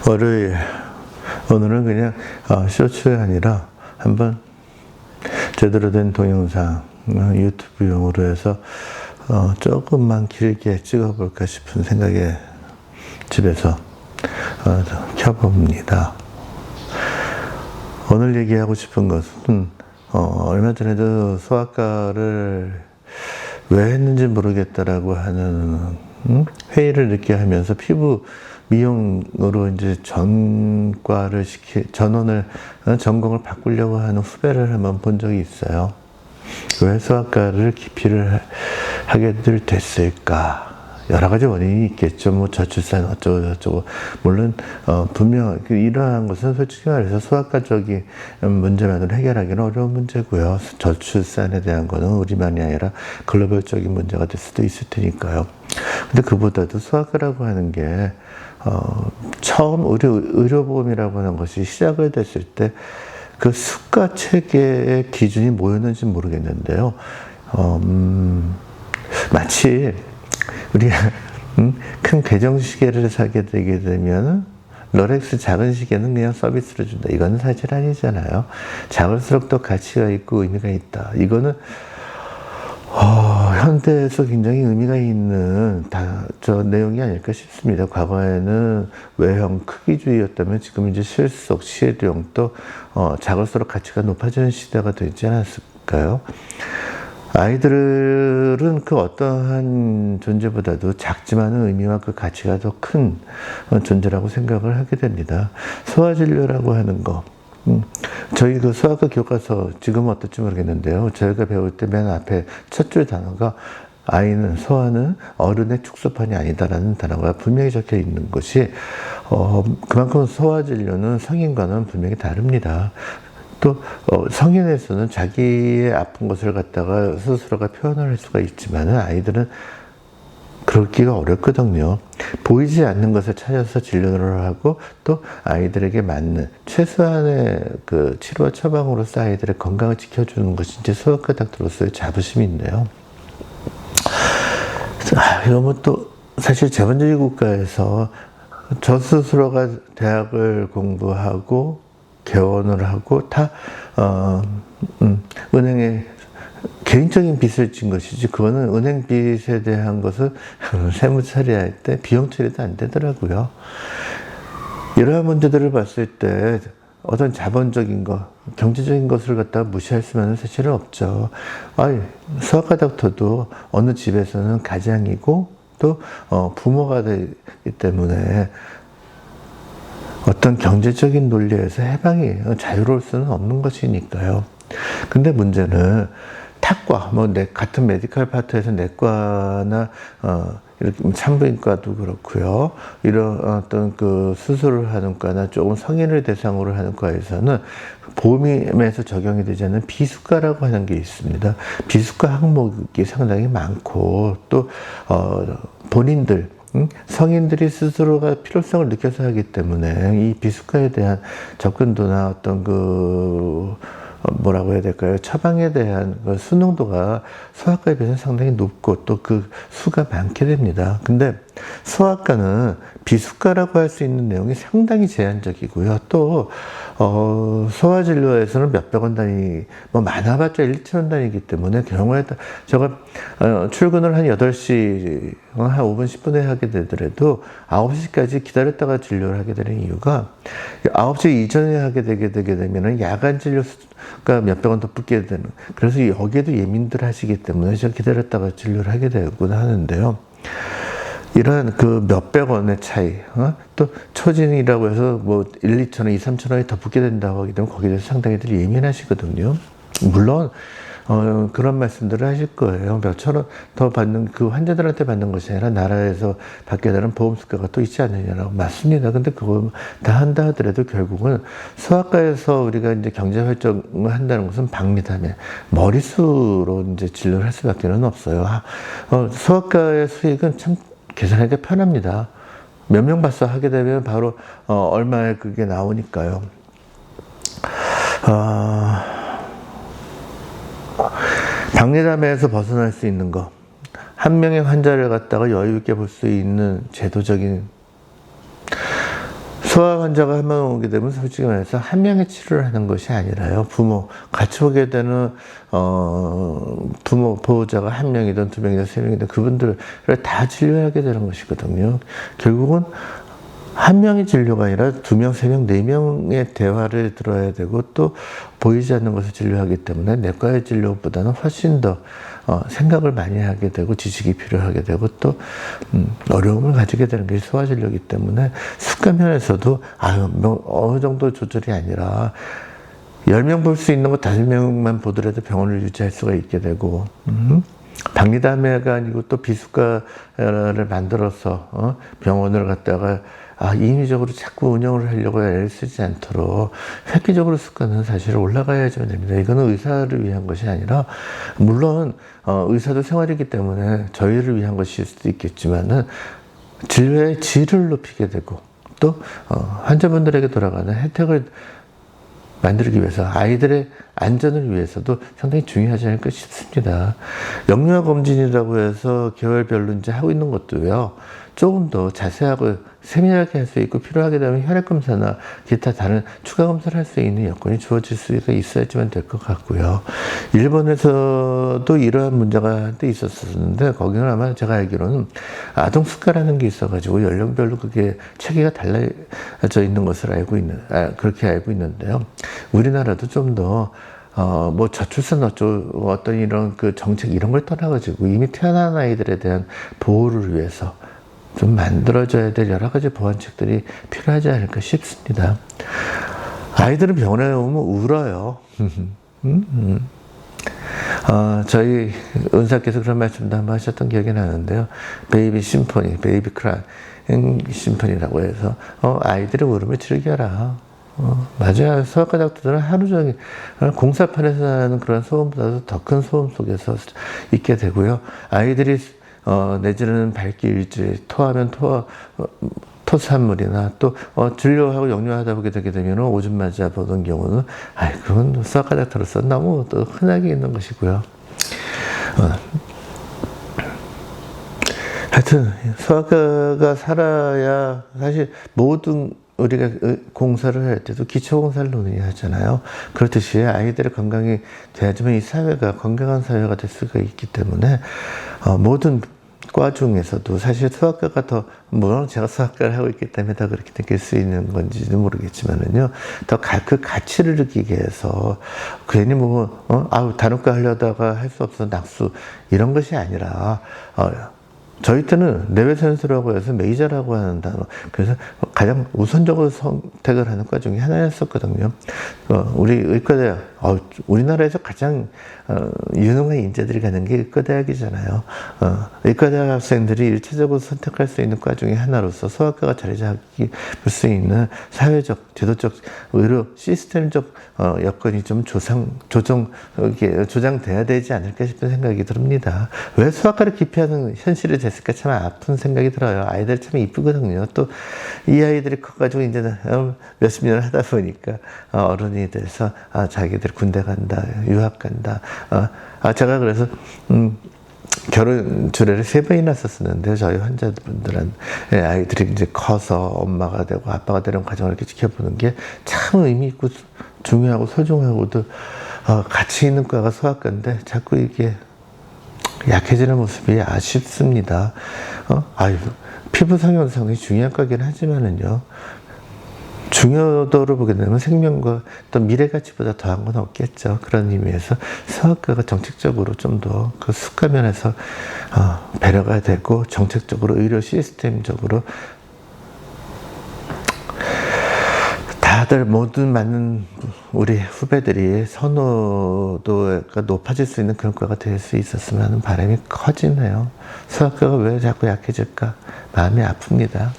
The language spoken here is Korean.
월요일, 오늘은 그냥 쇼츠가 아니라 한번 제대로 된 동영상 유튜브용으로 해서 조금만 길게 찍어볼까 싶은 생각에 집에서 켜봅니다. 오늘 얘기하고 싶은 것은 얼마 전에도 소아과를 왜 했는지 모르겠다라고 하는 회의를 늦게 하면서 피부 미용으로 이제 전공을 바꾸려고 하는 후배를 한번 본 적이 있어요. 왜 소아과를 기피를 하게 됐을까? 여러 가지 원인이 있겠죠. 뭐 저출산 어쩌고 물론 분명 이러한 것은 솔직히 말해서 소아과적인 문제만으로 해결하기는 어려운 문제고요. 저출산에 대한 거는 우리만이 아니라 글로벌적인 문제가 될 수도 있을 테니까요. 근데 그보다도 소아과라고 하는 게 처음 의료보험이라고 하는 것이 시작을 됐을 때 그 수가 체계의 기준이 뭐였는지 모르겠는데요. 마치 우리가 큰 개정시계를 사게 되게 되면 롤렉스 작은 시계는 그냥 서비스로 준다. 이거는 사실 아니잖아요. 작을수록 더 가치가 있고 의미가 있다. 이거는 현대에서 굉장히 의미가 있는 저 내용이 아닐까 싶습니다. 과거에는 외형 크기주의였다면 지금 이제 실속, 실용 또 작을수록 가치가 높아지는 시대가 되지 않았을까요? 아이들은 그 어떠한 존재보다도 작지만은 의미와 그 가치가 더 큰 존재라고 생각을 하게 됩니다. 소아진료라고 하는 거. 저희 그 소아과 교과서 지금은 어떨지 모르겠는데요. 저희가 배울 때 맨 앞에 첫 줄 단어가 소아는 어른의 축소판이 아니다라는 단어가 분명히 적혀 있는 것이 그만큼 소아진료는 성인과는 분명히 다릅니다. 또 성인에서는 자기의 아픈 것을 갖다가 스스로가 표현을 할 수가 있지만 아이들은 그러기가 어렵거든요. 보이지 않는 것을 찾아서 진료를 하고 또 아이들에게 맞는 최소한의 그 치료와 처방으로서 아이들의 건강을 지켜주는 것이 이제 소아과 닥터로서의 자부심인데요. 이러면 또 사실 자본주의 국가에서 저 스스로가 대학을 공부하고 개원을 하고 다 은행에 개인적인 빚을 진 것이지 그거는 은행 빚에 대한 것을 세무 처리할 때 비용 처리도 안 되더라고요. 이러한 문제들을 봤을 때 어떤 자본적인 것, 경제적인 것을 갖다가 무시할 수는 사실은 없죠. 소아과 닥터도 어느 집에서는 가장이고 또 부모가 되기 때문에 어떤 경제적인 논리에서 해방이 자유로울 수는 없는 것이니까요. 근데 문제는 탁과, 같은 메디컬 파트에서 내과나, 이렇게 산부인과도 그렇고요. 이런 어떤 그 수술을 하는 과나 조금 성인을 대상으로 하는 과에서는 보험에서 적용이 되지 않는 비수과라고 하는 게 있습니다. 비수과 항목이 상당히 많고, 또, 본인들, 성인들이 스스로가 필요성을 느껴서 하기 때문에 이 비수과에 대한 접근도나 어떤 뭐라고 해야 될까요? 처방에 대한 그 수능도가 소아과에 비해서 상당히 높고 또 그 수가 많게 됩니다. 근데 소아과는 비수과라고 할 수 있는 내용이 상당히 제한적이고요. 또 소아진료에서는 몇백 원 단위, 많아봤자 1, 2천 원 단위이기 때문에 경우에 따라 제가 출근을 한 8시 한 5분, 10분에 하게 되더라도 9시까지 기다렸다가 진료를 하게 되는 이유가 9시 이전에 하게 되면 야간 진료가 몇백 원 더 붙게 되는, 그래서 여기에도 예민들 하시기 때문에 제가 기다렸다가 진료를 하게 되곤 하는데요. 이런 그 몇백 원의 차이, 또 초진이라고 해서 1, 2천 원, 2, 3천 원이 더 붙게 된다고 하기 때문에 거기에 대해서 상당히들 예민하시거든요. 물론 그런 말씀들을 하실 거예요. 몇천 원 더 받는, 그 환자들한테 받는 것이 아니라 나라에서 받게 되는 보험 수가가 또 있지 않느냐라고. 맞습니다. 근데 그거 다 한다 하더라도 결국은 소아과에서 우리가 이제 경제 활동을 한다는 것은 박리담에 머릿수로 이제 진료를 할 수밖에 없어요. 소아과의 수익은 참 계산하기 편합니다. 몇 명 봤어 하게 되면 바로 얼마에 그게 나오니까요. 박리담에서 벗어날 수 있는 거, 한 명의 환자를 갖다가 여유 있게 볼 수 있는 제도적인 소아 환자가 한 명 오게 되면 솔직히 말해서 한 명의 치료를 하는 것이 아니라요. 부모, 같이 오게 되는, 부모, 보호자가 한 명이든 두 명이든 세 명이든 그분들을 다 진료하게 되는 것이거든요. 결국은 한 명의 진료가 아니라 두 명, 세 명, 네 명의 대화를 들어야 되고 또 보이지 않는 것을 진료하기 때문에 내과의 진료보다는 훨씬 더 생각을 많이 하게 되고 지식이 필요하게 되고 또 어려움을 가지게 되는 게 소아 진료이기 때문에 습관 면에서도 어느 정도 조절이 아니라 10명 볼 수 있는 거 5명만 보더라도 병원을 유지할 수가 있게 되고 박리담회가 아니고 또 비수가를 만들어서 병원을 갖다가 인위적으로 자꾸 운영을 하려고 애를 쓰지 않도록 획기적으로 습관은 사실 올라가야지만 됩니다. 이거는 의사를 위한 것이 아니라 물론 의사도 생활이기 때문에 저희를 위한 것일 수도 있겠지만은 진료의 질을 높이게 되고 또 환자분들에게 돌아가는 혜택을 만들기 위해서 아이들의 안전을 위해서도 상당히 중요하지 않을까 싶습니다. 영유아 검진이라고 해서 개월별로 이제 하고 있는 것도요. 조금 더 자세하고 세밀하게 할 수 있고 필요하게 되면 혈액검사나 기타 다른 추가 검사를 할 수 있는 여건이 주어질 수가 있어야지만 될 것 같고요. 일본에서도 이러한 문제가 한때 있었었는데 거기는 아마 제가 알기로는 아동수가라는 게 있어가지고 연령별로 그게 체계가 달라져 있는 것을 그렇게 알고 있는데요. 우리나라도 좀 더 뭐 저출산 어떤 이런 그 정책 이런 걸 떠나가지고 이미 태어난 아이들에 대한 보호를 위해서 좀 만들어져야 될 여러 가지 보완책들이 필요하지 않을까 싶습니다. 아이들은 병원에 오면 울어요. 저희 은사께서 그런 말씀도 한번 하셨던 기억이 나는데요. 베이비 심포니, 베이비 크라이 심포니라고 해서 아이들의 울음을 즐겨라. 맞아요. 소아과 닥터들은 하루 종일 공사판에서 나는 그런 소음보다도 더 큰 소음 속에서 있게 되고요. 아이들이 내지는 밝기 일지, 토하면 토산물이나 또 진료하고 영유하다 보게 되게 되면 오줌 맞아 보던 경우는 그건 소아과 닥터로서 너무 또 흔하게 있는 것이고요. 하여튼 소아과가 살아야 사실 모든 우리가 공사를 할 때도 기초공사를 논의를 하잖아요. 그렇듯이 아이들의 건강이 돼야지만 이 사회가 건강한 사회가 될 수가 있기 때문에 모든 과 중에서도 사실 소아과가 더, 물론 제가 소아과를 하고 있기 때문에 더 그렇게 느낄 수 있는 건지는 모르겠지만은요, 더 그 가치를 느끼게 해서, 괜히 다른과 하려다가 할 수 없어 낙수, 이런 것이 아니라, 저희 때는 내외선수라고 해서 메이저라고 하는 단어, 그래서 가장 우선적으로 선택을 하는 과 중에 하나였었거든요. 우리 의과대학, 우리나라에서 가장 유능한 인재들이 가는 게 의과대학이잖아요. 의과대학 학생들이 일차적으로 선택할 수 있는 과 중에 하나로서 소아과가 자리 잡을 수 있는 사회적, 제도적, 의료 시스템적 여건이 좀 조장돼야 되지 않을까 싶은 생각이 듭니다. 왜 소아과를 기피하는 현실이 됐을까 참 아픈 생각이 들어요. 아이들 참 이쁘거든요. 또 이 아이들이 커가지고 이제는 몇십 년을 하다 보니까 어른이 돼서 자기들 군대 간다, 유학 간다. 제가 그래서 결혼 주례를 3번이나 썼었는데 저희 환자분들은 아이들이 이제 커서 엄마가 되고 아빠가 되는 과정을 이렇게 지켜보는 게 참 의미 있고 중요하고 소중하고도 가치 있는 과가 소아과인데 자꾸 이게 약해지는 모습이 아쉽습니다. 피부 성형상이 중요한 과긴 하지만은요, 중요도를 보게 되면 생명과 또 미래 가치보다 더한 건 없겠죠. 그런 의미에서 소아과가 정책적으로 좀 더 그 습관면에서 배려가 되고 정책적으로 의료 시스템적으로 다들 모든 많은 우리 후배들이 선호도가 높아질 수 있는 그런 과가 될 수 있었으면 하는 바람이 커지네요. 소아과가 왜 자꾸 약해질까? 마음이 아픕니다.